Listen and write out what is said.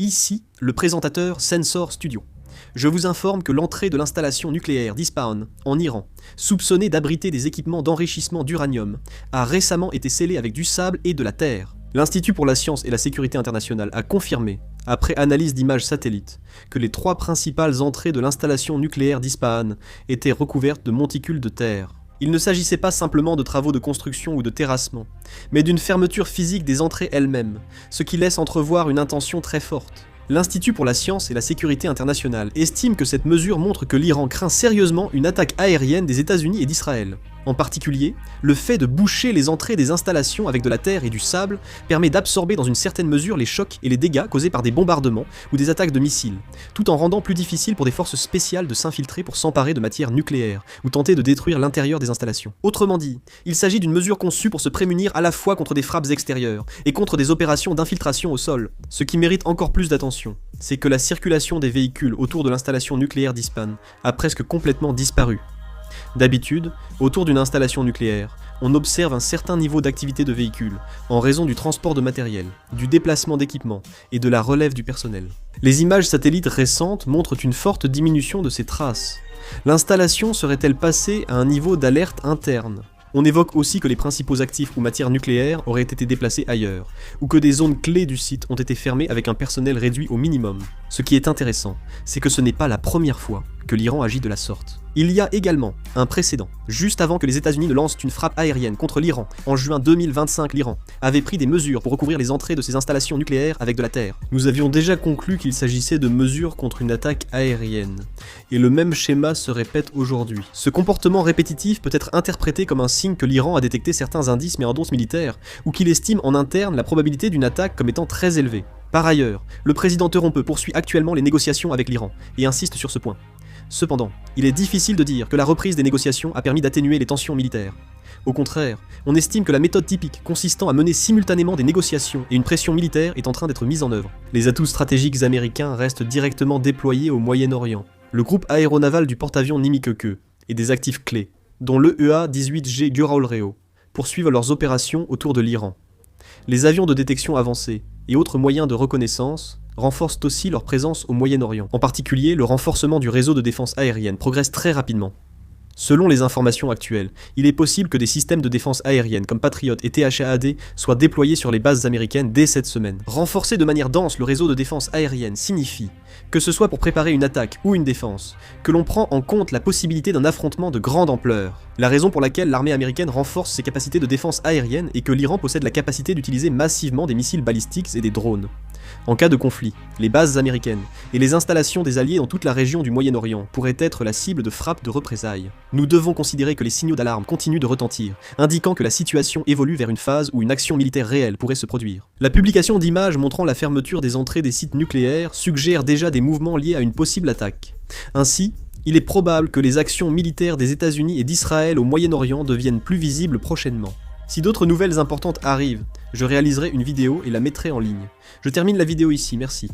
Ici, le présentateur Sensor Studio. Je vous informe que l'entrée de l'installation nucléaire d'Ispahan, en Iran, soupçonnée d'abriter des équipements d'enrichissement d'uranium, a récemment été scellée avec du sable et de la terre. L'Institut pour la science et la sécurité internationale a confirmé, après analyse d'images satellites, que les 3 principales entrées de l'installation nucléaire d'Ispahan étaient recouvertes de monticules de terre. Il ne s'agissait pas simplement de travaux de construction ou de terrassement, mais d'une fermeture physique des entrées elles-mêmes, ce qui laisse entrevoir une intention très forte. L'Institut pour la science et la sécurité internationale estime que cette mesure montre que l'Iran craint sérieusement une attaque aérienne des États-Unis et d'Israël. En particulier, le fait de boucher les entrées des installations avec de la terre et du sable permet d'absorber dans une certaine mesure les chocs et les dégâts causés par des bombardements ou des attaques de missiles, tout en rendant plus difficile pour des forces spéciales de s'infiltrer pour s'emparer de matières nucléaires ou tenter de détruire l'intérieur des installations. Autrement dit, il s'agit d'une mesure conçue pour se prémunir à la fois contre des frappes extérieures et contre des opérations d'infiltration au sol. Ce qui mérite encore plus d'attention, c'est que la circulation des véhicules autour de l'installation nucléaire d'Ispahan a presque complètement disparu. D'habitude, autour d'une installation nucléaire, on observe un certain niveau d'activité de véhicules, en raison du transport de matériel, du déplacement d'équipements et de la relève du personnel. Les images satellites récentes montrent une forte diminution de ces traces. L'installation serait-elle passée à un niveau d'alerte interne ? On évoque aussi que les principaux actifs ou matières nucléaires auraient été déplacés ailleurs, ou que des zones clés du site ont été fermées avec un personnel réduit au minimum. Ce qui est intéressant, c'est que ce n'est pas la première fois que l'Iran agit de la sorte. Il y a également un précédent. Juste avant que les États-Unis ne lancent une frappe aérienne contre l'Iran, en juin 2025, l'Iran avait pris des mesures pour recouvrir les entrées de ses installations nucléaires avec de la terre. Nous avions déjà conclu qu'il s'agissait de mesures contre une attaque aérienne. Et le même schéma se répète aujourd'hui. Ce comportement répétitif peut être interprété comme un signe que l'Iran a détecté certains indices méandros militaires, ou qu'il estime en interne la probabilité d'une attaque comme étant très élevée. Par ailleurs, le président Trump poursuit actuellement les négociations avec l'Iran, et insiste sur ce point. Cependant, il est difficile de dire que la reprise des négociations a permis d'atténuer les tensions militaires. Au contraire, on estime que la méthode typique consistant à mener simultanément des négociations et une pression militaire est en train d'être mise en œuvre. Les atouts stratégiques américains restent directement déployés au Moyen-Orient. Le groupe aéronaval du porte-avions Nimikökö et des actifs clés, dont l'EEA-18G Guralreo, poursuivent leurs opérations autour de l'Iran. Les avions de détection avancés et autres moyens de reconnaissance renforcent aussi leur présence au Moyen-Orient. En particulier, le renforcement du réseau de défense aérienne progresse très rapidement. Selon les informations actuelles, il est possible que des systèmes de défense aérienne comme Patriot et THAAD soient déployés sur les bases américaines dès cette semaine. Renforcer de manière dense le réseau de défense aérienne signifie, que ce soit pour préparer une attaque ou une défense, que l'on prend en compte la possibilité d'un affrontement de grande ampleur. La raison pour laquelle l'armée américaine renforce ses capacités de défense aérienne est que l'Iran possède la capacité d'utiliser massivement des missiles balistiques et des drones. En cas de conflit, les bases américaines et les installations des alliés dans toute la région du Moyen-Orient pourraient être la cible de frappes de représailles. Nous devons considérer que les signaux d'alarme continuent de retentir, indiquant que la situation évolue vers une phase où une action militaire réelle pourrait se produire. La publication d'images montrant la fermeture des entrées des sites nucléaires suggère déjà des mouvements liés à une possible attaque. Ainsi, il est probable que les actions militaires des États-Unis et d'Israël au Moyen-Orient deviennent plus visibles prochainement. Si d'autres nouvelles importantes arrivent, je réaliserai une vidéo et la mettrai en ligne. Je termine la vidéo ici, merci.